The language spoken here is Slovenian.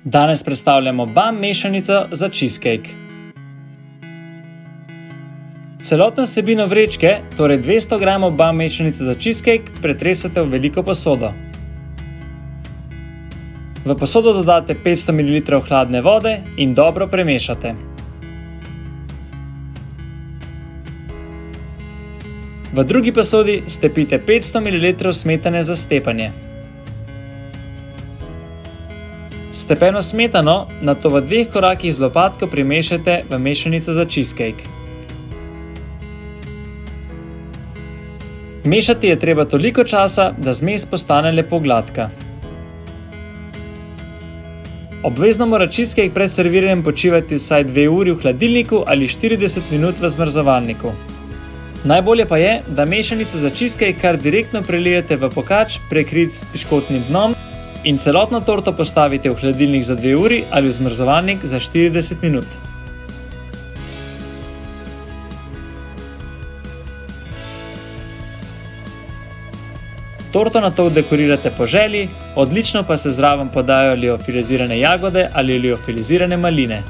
Danes predstavljamo BAM mešanico za cheesecake. Celotno vsebino vrečke, torej 200 g BAM mešanice za cheesecake, pretresete v veliko posodo. V posodo dodate 500 ml hladne vode in dobro premešate. V drugi posodi stepite 500 ml smetane za stepanje. Stepeno smetano nato v 2 korakih z lopatko primešajte v mešanico za cheesecake. Mešati je treba toliko časa, da zmes postane lepo gladka. Obvezno mora cheesecake pred serviranjem počivati vsaj 2 uri v hladilniku ali 40 minut v zmrzovalniku. Najbolje pa je, da mešanico za cheesecake kar direktno prelijete v pokač, prekrit s piškotnim dnom, in celotno torto postavite v hladilnik za 2 uri ali v zmrzovalnik za 40 minut. Torto nato dekorirate po želji, odlično pa se zraven podajo liofilizirane jagode ali liofilizirane maline.